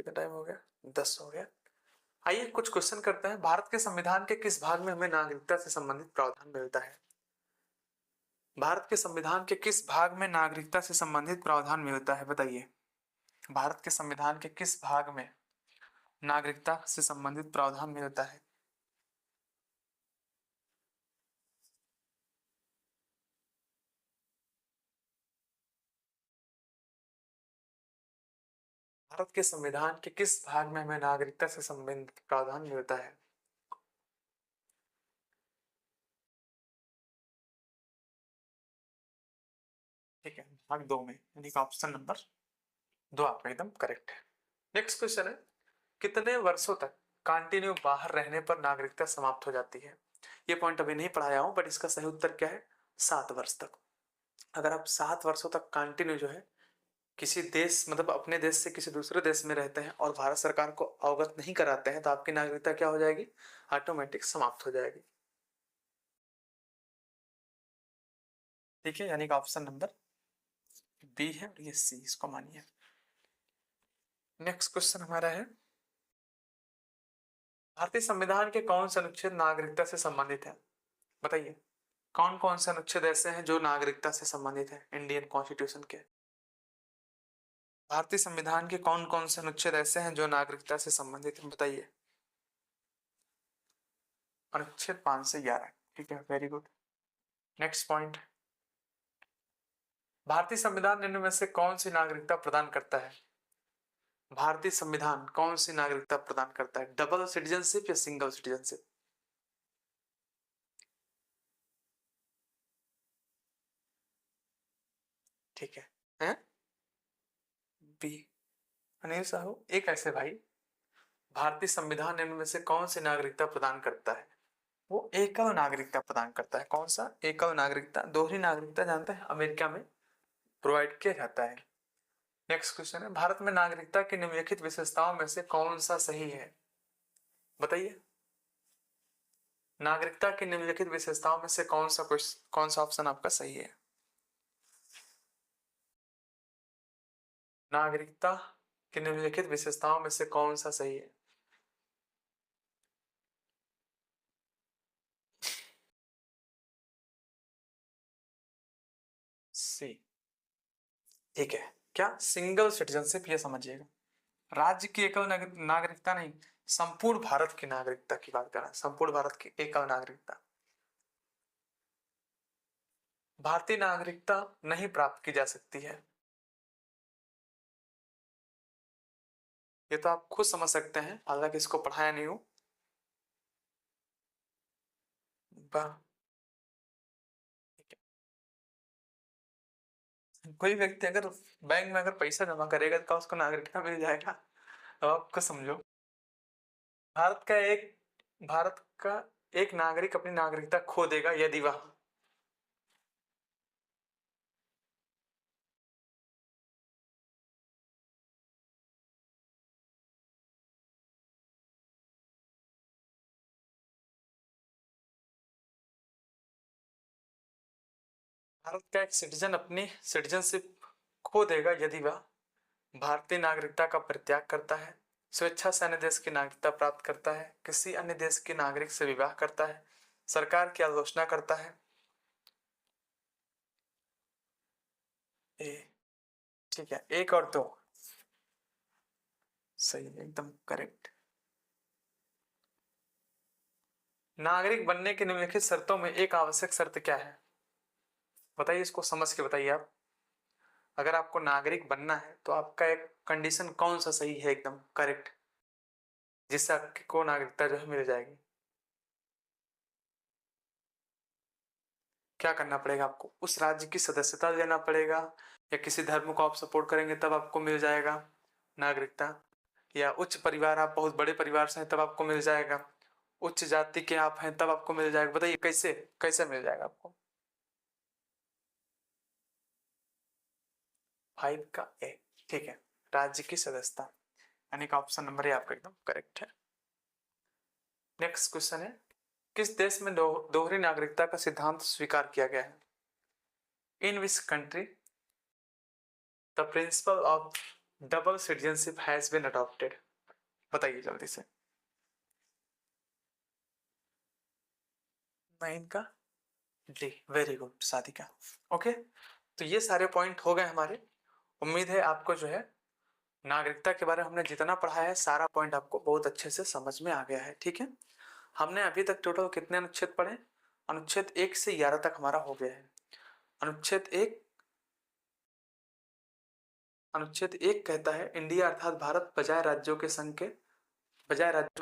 कितना टाइम हो गया? 10 हो गया। आइए कुछ क्वेश्चन करते हैं। भारत के संविधान के किस भाग में हमें नागरिकता से संबंधित प्रावधान मिलता है? भारत के संविधान के किस भाग में नागरिकता से संबंधित प्रावधान मिलता है, बताइए। भारत के संविधान के किस भाग में नागरिकता से संबंधित प्रावधान मिलता है? भारत के संविधान के किस भाग में हमें नागरिकता से संबंधित प्रावधान मिलता है? ठीक है, भाग 2 में, यानी कि ऑप्शन नंबर 2 आपका एकदम करेक्ट है। नेक्स्ट क्वेश्चन है, कितने वर्षों तक कंटिन्यू बाहर रहने पर नागरिकता समाप्त हो जाती है? ये पॉइंट अभी नहीं पढ़ाया हूं, बट इसका सही उत्तर क्या है? 7 वर्ष तक। अगर आप 7 वर्षों तक कंटिन्यू जो है किसी देश, मतलब अपने देश से किसी दूसरे देश में रहते हैं और भारत सरकार को अवगत नहीं कराते हैं, तो आपकी नागरिकता क्या हो जाएगी? ऑटोमेटिक समाप्त हो जाएगी। ठीक है, यानी कि ऑप्शन नंबर बी है और ये सी, इसको मानिए। नेक्स्ट क्वेश्चन हमारा है, भारतीय संविधान के कौन से अनुच्छेद नागरिकता से संबंधित है? बताइए, कौन कौन से अनुच्छेद ऐसे हैं जो नागरिकता से संबंधित है इंडियन कॉन्स्टिट्यूशन के? भारतीय संविधान के कौन कौन से अनुच्छेद ऐसे हैं जो नागरिकता से संबंधित हैं, बताइए। अनुच्छेद 5 से 11। ठीक है, वेरी गुड। नेक्स्ट पॉइंट, भारतीय संविधान निम्न में से कौन सी नागरिकता प्रदान करता है? भारतीय संविधान कौन सी नागरिकता प्रदान करता है? डबल सिटीजनशिप या सिंगल सिटीजनशिप? ठीक है, हैं? बी। अनिल साहू, एक ऐसे भाई, भारतीय संविधान निम्न में से कौन सी नागरिकता प्रदान करता है? वो एकल नागरिकता प्रदान करता है। कौन सा? एकल नागरिकता। दोहरी नागरिकता जानते हैं अमेरिका में प्रोवाइड किया जाता है। नेक्स्ट क्वेश्चन है, भारत में नागरिकता की निम्नलिखित विशेषताओं में से कौन सा सही है? बताइए, नागरिकता की निम्नलिखित विशेषताओं में से कौन सा ऑप्शन आपका सही है? नागरिकता की निम्नलिखित विशेषताओं में से कौन सा सही है? सी। ठीक है, क्या? सिंगल सिटीजनशिप, ये समझिएगा। राज्य की एकल नागरिकता नहीं, संपूर्ण भारत की नागरिकता की बात कर रहा है। संपूर्ण भारत की एकल नागरिकता। भारतीय नागरिकता नहीं प्राप्त की जा सकती है। ये तो आप खुद समझ सकते हैं, हालांकि इसको पढ़ाया नहीं हूं। ठीक है, कोई व्यक्ति अगर बैंक में अगर पैसा जमा करेगा तो उसको नागरिकता मिल जाएगा? अब आपको समझो, भारत का एक भारत का एक नागरिक अपनी नागरिकता खो देगा यदि वह भारत का एक सिटीजन अपनी सिटीजनशिप खो देगा यदि वह भारतीय नागरिकता का परित्याग करता है, स्वेच्छा से अन्य देश की नागरिकता प्राप्त करता है, किसी अन्य देश के नागरिक से विवाह करता है, सरकार की आलोचना करता है। ए, ठीक है, एक और दो सही है, एकदम करेक्ट। नागरिक बनने की निम्नलिखित शर्तों में एक आवश्यक शर्त क्या है? बताइए, इसको समझ के बताइए आप। अगर आपको नागरिक बनना है तो आपका एक कंडीशन कौन सा सही है, एकदम करेक्ट, जिससे आपको नागरिकता जो है मिल जाएगी? क्या करना पड़ेगा आपको? उस राज्य की सदस्यता लेना पड़ेगा, या किसी धर्म को आप सपोर्ट करेंगे तब आपको मिल जाएगा नागरिकता, या उच्च परिवार, आप बहुत बड़े परिवार से हैं तब आपको मिल जाएगा, उच्च जाति के आप हैं तब आपको मिल जाएगा? बताइए कैसे कैसे मिल जाएगा आपको? 5 का ए। ठीक है, राज्य की सदस्यता, यानी कि ऑप्शन नंबर ए आपका एकदम करेक्ट है। नेक्स्ट क्वेश्चन है, किस देश में दोहरी नागरिकता का सिद्धांत स्वीकार किया गया है? In which country the principle of double citizenship has been adopted? बताइए जल्दी से। 9 का D, very good Sadhika. Okay, तो ये सारे पॉइंट हो गए हमारे। उम्मीद है आपको जो है नागरिकता के बारे में हमने जितना पढ़ा है सारा पॉइंट आपको बहुत अच्छे से समझ में आ गया है। ठीक है, हमने अभी तक टोटल कितने अनुच्छेद पढ़े? अनुच्छेद 1 से 11 तक हमारा हो गया है। अनुच्छेद 1 कहता है इंडिया अर्थात भारत बजाय राज्यों के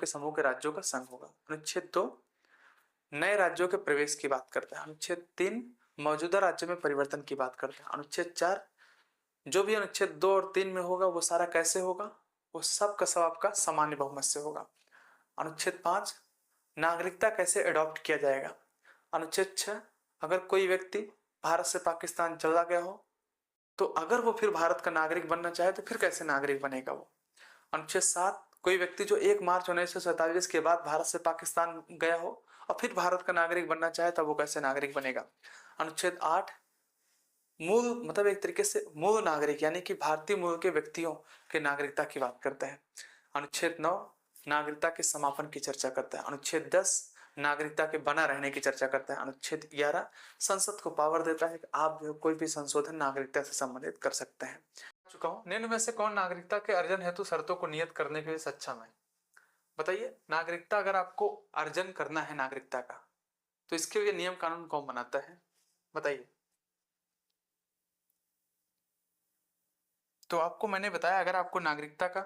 समूह के राज्यों का संघ होगा। अनुच्छेद 2 नए राज्यों के प्रवेश की बात करता है। अनुच्छेद 3 मौजूदा राज्यों में परिवर्तन की बात करता है। अनुच्छेद 4 जो भी अनुच्छेद 2 और 3 में होगा वो सारा कैसे होगा? वो सब का सब आपका सामान्य बहुमत से होगा। अनुच्छेद 5 नागरिकता कैसे अडॉप्ट किया जाएगा। अनुच्छेद 6 अगर कोई व्यक्ति भारत से पाकिस्तान चला गया हो तो अगर वो फिर भारत का नागरिक बनना चाहे तो फिर कैसे नागरिक बनेगा वो। अनुच्छेद 7 कोई व्यक्ति जो 1 मार्च 1947 के बाद भारत से पाकिस्तान गया हो और फिर भारत का नागरिक बनना चाहे तब वो कैसे नागरिक बनेगा। अनुच्छेद 8 मूल मतलब एक तरीके से मूल नागरिक यानी कि भारतीय मूल के व्यक्तियों के नागरिकता की बात करता है। अनुच्छेद 9 नागरिकता के समापन की चर्चा करता है। अनुच्छेद 10 नागरिकता के बना रहने की चर्चा करता है। अनुच्छेद 11 संसद को पावर देता है कि आप जो कोई भी संशोधन नागरिकता से संबंधित कर सकते हैं। चुका हूं, निम्न में से कौन नागरिकता के अर्जन हेतु शर्तों को नियत करने के लिए सक्षम है? बताइए, नागरिकता अगर आपको अर्जन करना है नागरिकता का तो इसके लिए नियम कानून कौन बनाता है? बताइए। तो आपको मैंने बताया अगर आपको नागरिकता का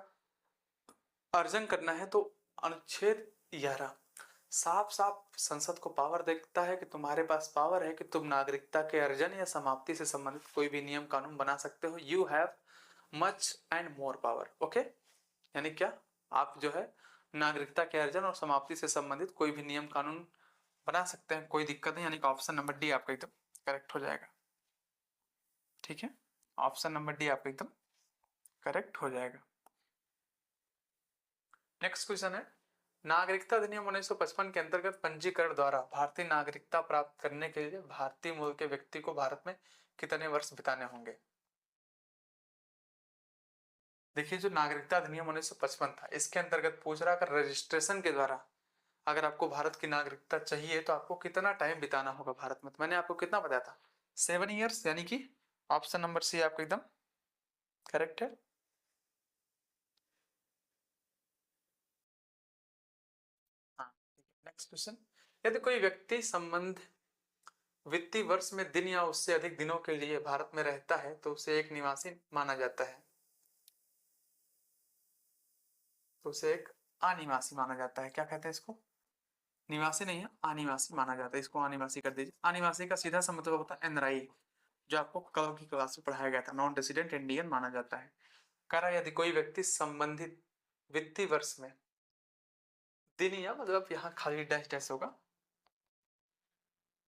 अर्जन करना है तो अनुच्छेद 11 साफ साफ संसद को पावर देता है कि तुम्हारे पास पावर है कि तुम नागरिकता के अर्जन या समाप्ति से संबंधित कोई भी नियम कानून बना सकते हो। You have much and more power. Okay, यानी क्या आप जो है नागरिकता के अर्जन और समाप्ति से संबंधित कोई भी नियम कानून बना सकते हैं, कोई दिक्कत नहीं। यानी कि ऑप्शन नंबर डी आपका एकदम करेक्ट हो जाएगा। ठीक है, ऑप्शन नंबर डी आपका एकदम करेक्ट हो जाएगा। नेक्स्ट क्वेश्चन है नागरिकता अधिनियम 1955 के अंतर्गत पंजीकरण द्वारा भारतीय नागरिकता प्राप्त करने के लिए भारतीय मूल के व्यक्ति को भारत में कितने वर्ष बिताने होंगे? देखिए, जो नागरिकता अधिनियम 1955 था इसके अंतर्गत पूछ रहा अगर रजिस्ट्रेशन के द्वारा अगर आपको भारत की नागरिकता चाहिए तो आपको कितना टाइम बिताना होगा भारत में। तो मैंने आपको कितना बताया था? 7 ईयर्स, यानी कि ऑप्शन नंबर सी आपको एकदम करेक्ट है। हाँ, नेक्स्ट क्वेश्चन, यदि कोई व्यक्ति संबंध वित्तीय वर्ष में दिन या उससे अधिक दिनों के लिए भारत में रहता है तो उसे एक निवासी माना जाता है। तो उसे एक अनिवासी माना जाता है। क्या कहते हैं इसको? निवासी नहीं है, अनिवासी माना जाता है। इसको अनिवासी कर दीजिए। अनिवासी का सीधा सा मतलब होता है एनआरआई, जो आपको कल की क्लास में पढ़ाया गया था, नॉन रेसिडेंट इंडियन माना जाता है। कह रहा यदि कोई व्यक्ति संबंधित वित्तीय वर्ष में दिन या मतलब यहाँ खाली डैश डैश होगा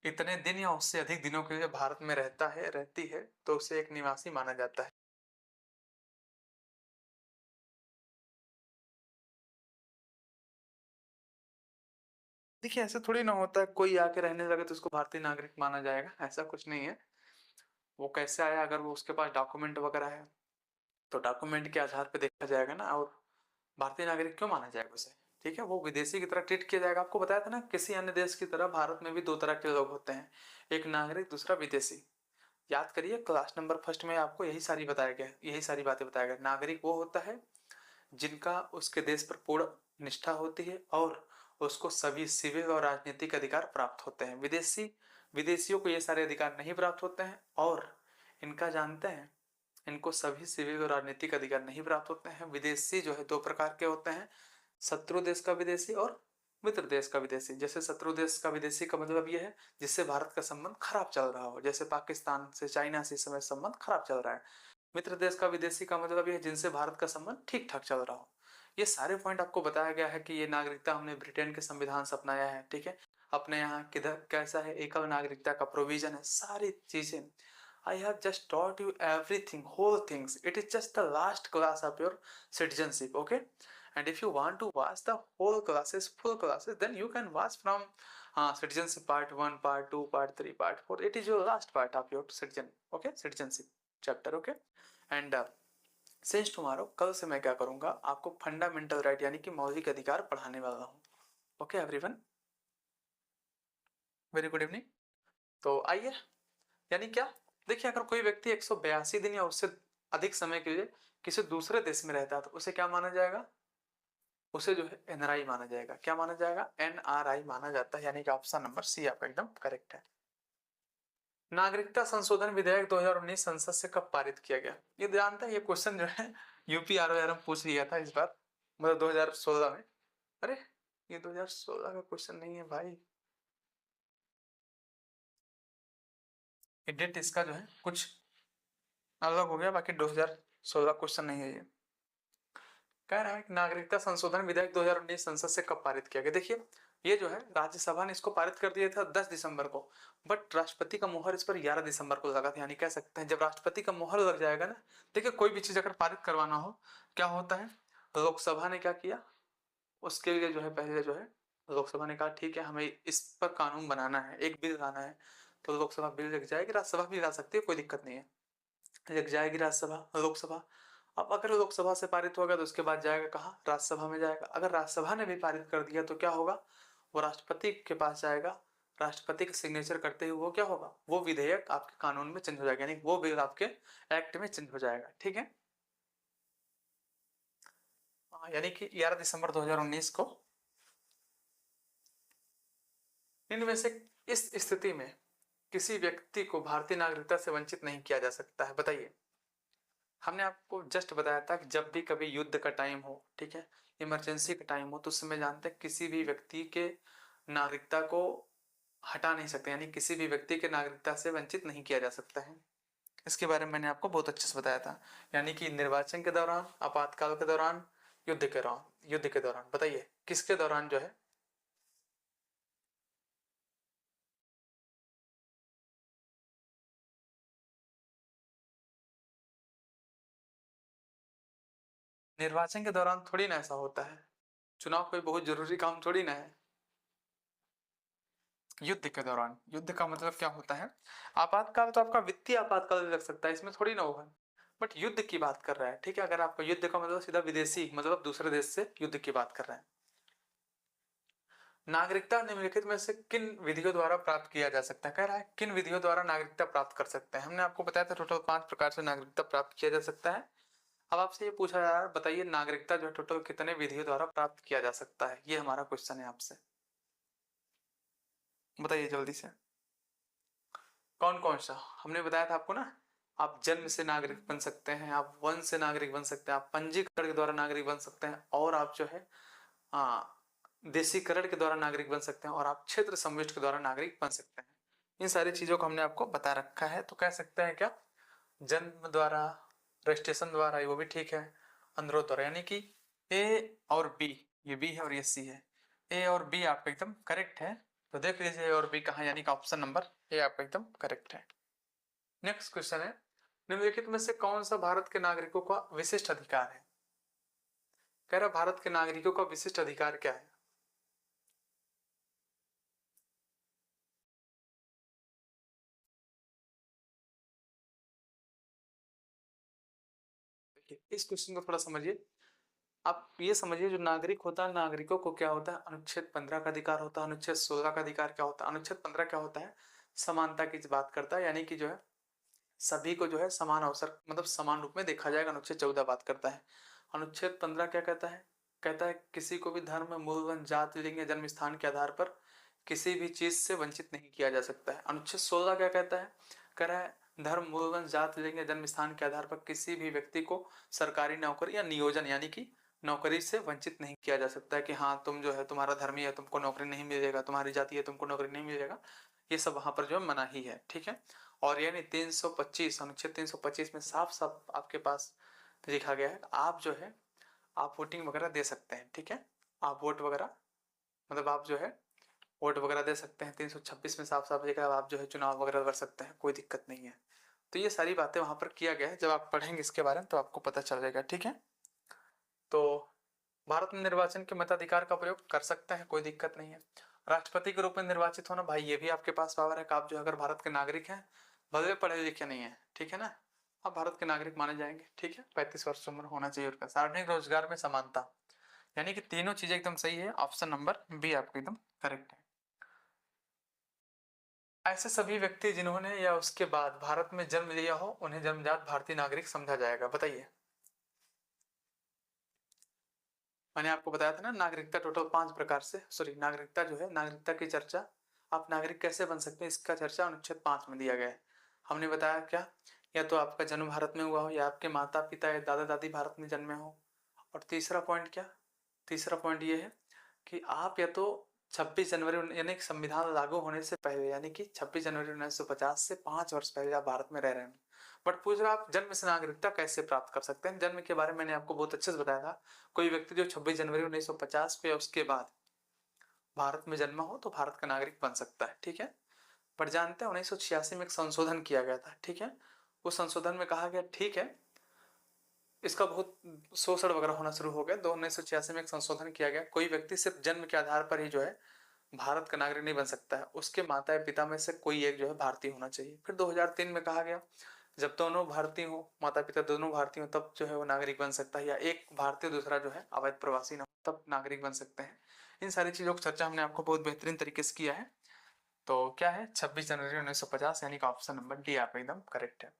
इतने दिन या उससे अधिक दिनों के लिए भारत में रहता है रहती है तो उसे एक निवासी माना जाता है। देखिए, ऐसा थोड़ी ना होता है कोई आके रहने लगे तो उसको भारतीय नागरिक माना जाएगा, ऐसा कुछ नहीं है। वो कैसे आया, अगर वो उसके पास डॉक्यूमेंट वगैरह है तो डॉक्यूमेंट के आधार पे देखा जाएगा ना, और भारतीय नागरिक क्यों माना जाएगा उसे। ठीक है, वो विदेशी की तरह ट्रीट किया जाएगा। आपको बताया था ना किसी अन्य देश की तरह भारत में भी 2 तरह के लोग होते हैं, एक नागरिक दूसरा विदेशी। याद करिए क्लास नंबर फर्स्ट में आपको यही सारी बताया गया, यही सारी बातें बताया गया। नागरिक वो होता है जिनका उसके देश पर पूर्ण निष्ठा होती है और उसको सभी सिविल और राजनीतिक अधिकार प्राप्त होते हैं। विदेशियों को ये सारे अधिकार नहीं प्राप्त होते हैं और इनका जानते हैं, इनको सभी सिविल और राजनीतिक अधिकार नहीं प्राप्त होते हैं। विदेशी जो है 2 प्रकार के होते हैं, शत्रु देश का विदेशी और मित्र देश का विदेशी। जैसे शत्रु देश का विदेशी का मतलब ये है जिससे भारत का संबंध खराब चल रहा हो, जैसे पाकिस्तान से चाइना से इस समय संबंध खराब चल रहा है। मित्र देश का विदेशी का मतलब ये है जिनसे भारत का संबंध ठीक ठाक चल रहा हो। ये सारे पॉइंट आपको बताया गया है कि ये नागरिकता हमने ब्रिटेन के संविधान से अपनाया है। ठीक है, अपने यहाँ किधर कैसा है, एकल नागरिकता का प्रोविजन है, सारी चीजें। I have just taught you everything, whole things. It is just the last class of your citizenship, okay? And if you want to watch the whole classes, full classes, then you can watch from citizenship part 1, part 2, part 3, part 4. It is your last part of your citizenship chapter, okay? And since tomorrow, कल से मैं क्या करूंगा, आपको fundamental right यानी कि मौलिक अधिकार पढ़ाने वाला हूँ। Okay everyone, very good evening. तो आइए, यानी क्या, देखिए अगर कोई व्यक्ति 182 दिन या उससे अधिक समय के लिए किसी दूसरे देश में रहता है तो उसे क्या माना जाएगा, उसे जो है एनआरआई माना जाएगा। क्या माना जाएगा, एनआरआई माना जाता है, यानी कि ऑप्शन नंबर सी आपका एकदम करेक्ट है। नागरिकता संशोधन विधेयक 2019 संसद से कब पारित किया गया, ये जानते हैं, ये क्वेश्चन जो है यूपी आरओ पूछ लिया था इस बार, मतलब 2016 में। अरे ये 2016 का क्वेश्चन नहीं है भाई, ये डेट इसका जो है कुछ अलग हो गया, बाकी 2016 क्वेश्चन नहीं है ये। कह रहा है कि नागरिकता संशोधन विधेयक 2019 संसद से कब पारित किया गया। देखिए ये जो है राज्यसभा ने इसको पारित कर दिया था 10 दिसंबर को, बट राष्ट्रपति का मुहर इस पर 11 दिसंबर को लगा था। यानी कह सकते हैं जब राष्ट्रपति का मुहर लग जाएगा ना, देखिए कोई भी चीज अगर पारित करवाना हो, क्या होता है, लोकसभा ने क्या किया, उसके लिए जो है पहले जो है लोकसभा ने कहा ठीक है हमें इस पर कानून बनाना है, एक बिल लाना है, तो लोकसभा बिल लिख जाएगी, राज्यसभा भी ला सकती है, कोई दिक्कत नहीं है, लिख जाएगी राज्यसभा लोकसभा। अब अगर लोकसभा से पारित होगा तो उसके बाद जाएगा कहाँ, राज्यसभा में जाएगा। अगर राज्यसभा ने भी पारित कर दिया तो क्या होगा, वो राष्ट्रपति के पास जाएगा, राष्ट्रपति का सिग्नेचर करते हुए वो क्या होगा, वो विधेयक आपके कानून में चेंज हो जाएगा, यानी वो बिल आपके एक्ट में चेंज हो जाएगा। ठीक है, यानी कि 11 दिसंबर 2019 को। इनमें से इस स्थिति में किसी व्यक्ति को भारतीय नागरिकता से वंचित नहीं किया जा सकता है, बताइए। हमने आपको जस्ट बताया था कि जब भी कभी युद्ध का टाइम हो, ठीक है, इमरजेंसी का टाइम हो, तो उस समय जानते हैं किसी भी व्यक्ति के नागरिकता को हटा नहीं सकते, यानी किसी भी व्यक्ति के नागरिकता से वंचित नहीं किया जा सकता है। इसके बारे में मैंने आपको बहुत अच्छे से बताया था, यानी कि निर्वाचन के दौरान, आपातकाल के दौरान, युद्ध के दौरान, बताइए किसके दौरान जो है, निर्वाचन के दौरान थोड़ी ना ऐसा होता है, चुनाव कोई बहुत जरूरी काम थोड़ी ना है। युद्ध के दौरान, युद्ध का मतलब क्या होता है, आपातकाल तो आपका वित्तीय आपातकाल भी लग सकता है, इसमें थोड़ी ना होगा, बट युद्ध की बात कर रहा है। ठीक है, अगर आपका युद्ध का मतलब सीधा विदेशी, मतलब दूसरे देश से युद्ध की बात कर रहे हैं। नागरिकता निम्नलिखित में से किन विधियों द्वारा प्राप्त किया जा सकता है, कह रहा है किन विधियों द्वारा नागरिकता प्राप्त कर सकते हैं। हमने आपको बताया था टोटल 5 प्रकार से नागरिकता प्राप्त किया जा सकता है। अब आपसे ये पूछा जा रहा है, बताइए नागरिकता जो टोटल कितने विधियों द्वारा प्राप्त किया जा सकता है, ये हमारा क्वेश्चन है आपसे, बताइए जल्दी से। कौन कौन सा, हमने बताया था आपको ना, आप जन्म से नागरिक बन सकते हैं, आप वंश से नागरिक बन सकते हैं, आप पंजीकरण के द्वारा नागरिक बन सकते हैं, और आप जो है देशीकरण के द्वारा नागरिक बन सकते हैं, और आप क्षेत्र समविष्ट के द्वारा नागरिक बन सकते हैं। इन सारी चीजों को हमने आपको बता रखा है, तो कह सकते हैं क्या, जन्म द्वारा, रजिस्ट्रेशन द्वारा, वो भी ठीक है, अनुरोध द्वारा, यानी कि ए और बी, ये बी है और ये सी है, ए और बी आपका एकदम करेक्ट है। तो देख लीजिए ए और बी कहाँ, यानी कि ऑप्शन नंबर ए आपका एकदम करेक्ट है। नेक्स्ट क्वेश्चन है, निम्नलिखित में से कौन सा भारत के नागरिकों का विशिष्ट अधिकार है, कह रहा भारत के नागरिकों का विशिष्ट अधिकार क्या है। देखिए इस क्वेश्चन को थोड़ा समझिए, आप ये समझिए जो नागरिक होता है, नागरिकों को क्या होता है, अनुच्छेद 15 का अधिकार होता है, अनुच्छेद 16 का अधिकार क्या होता है। अनुच्छेद 15 क्या होता है, समानता की बात करता है, यानी कि जो है सभी को जो है समान अवसर, मतलब समान रूप में देखा जाएगा। अनुच्छेद 14 बात करता है, अनुच्छेद 15 क्या कहता है, कहता है किसी को भी धर्म, मूल, वंश, जाति, लिंग या जन्म स्थान के आधार पर किसी भी चीज से वंचित नहीं किया जा सकता है। अनुच्छेद 16 क्या कहता है, कह रहा है धर्म, मूल, वंश, जाति, लिंग या जन्म स्थान के आधार पर किसी भी व्यक्ति को सरकारी नौकरी या नियोजन यानी कि नौकरी से वंचित नहीं किया जा सकता है, कि हाँ तुम जो है तुम्हारा धर्म ही है तुमको नौकरी नहीं मिलेगा, तुम्हारी जाति है तुमको नौकरी नहीं मिलेगा, ये सब वहां पर जो है मना ही है। ठीक है, और यानी 325, अनुच्छेद 325 में साफ साफ आपके पास लिखा गया है आप जो है आप वोटिंग वगैरह दे सकते हैं। ठीक है, आप वोट वगैरह, मतलब आप जो है वोट वगैरह दे सकते हैं। 326 में साफ साफ लिखा है आप जो है चुनाव वगैरह कर सकते हैं, कोई दिक्कत नहीं है। तो ये सारी बातें वहां पर किया गया है, जब आप पढ़ेंगे इसके बारे में तो आपको पता चल जाएगा। ठीक है, तो भारत में निर्वाचन के मताधिकार का प्रयोग कर सकते हैं, कोई दिक्कत नहीं है। राष्ट्रपति के रूप में निर्वाचित होना, भाई ये भी आपके पास पावर है कि आप जो अगर भारत के नागरिक हैं, भले पढ़े लिखे नहीं है, ठीक है ना, आप भारत के नागरिक माने जाएंगे। ठीक है, 35 वर्ष उम्र होना चाहिए उनका। सार्वजनिक रोजगार में समानता, यानी कि तीनों चीजें एकदम सही है। ऑप्शन नंबर बी आपको एकदम करेक्ट है। ऐसे सभी व्यक्ति जिन्होंने या उसके बाद भारत में जन्म लिया हो उन्हें जन्मजात भारतीय नागरिक समझा जाएगा। बताइए, मैंने आपको बताया था ना नागरिकता टोटल 5 प्रकार से, सॉरी नागरिकता जो है, नागरिकता की चर्चा, आप नागरिक कैसे बन सकते हैं इसका चर्चा अनुच्छेद 5 में दिया गया है। हमने बताया क्या, या तो आपका जन्म भारत में हुआ हो, या आपके माता पिता या दादा दादी भारत में जन्मे हो, और तीसरा पॉइंट क्या, तीसरा पॉइंट ये है कि आप या तो 26 जनवरी यानी कि संविधान लागू होने से पहले, यानी कि 26 जनवरी 1950 से 5 वर्ष पहले आप भारत में रह रहे हैं। बट पूछ रहा आप जन्म से नागरिकता कैसे प्राप्त कर सकते हैं। जन्म के बारे में मैंने आपको बहुत अच्छे से बताया था। कोई व्यक्ति जो 26 जनवरी 1950 को या उसके बाद भारत में जन्मा हो तो भारत का नागरिक बन सकता है। ठीक है, पर जानते हैं 1986 में एक संशोधन किया गया था। ठीक है, उस संशोधन में कहा गया, ठीक है, इसका बहुत शोषण वगैरह होना शुरू हो गया, तो 1986 में एक संशोधन किया गया, कोई व्यक्ति सिर्फ जन्म के आधार पर ही जो है भारत का नागरिक नहीं बन सकता है, उसके माता या पिता में से कोई एक जो है भारतीय होना चाहिए। फिर 2003 में कहा गया जब दोनों भारतीय हो, माता पिता दोनों भारतीय हो, तब जो है वो नागरिक बन सकता है, या एक भारतीय दूसरा जो है अवैध प्रवासी ना हो तब नागरिक बन सकते हैं। इन सारी चीजों की चर्चा हमने आपको बहुत बेहतरीन तरीके से किया है। तो क्या है, 26 जनवरी 1950, यानी कि ऑप्शन नंबर डी आप एकदम करेक्ट है।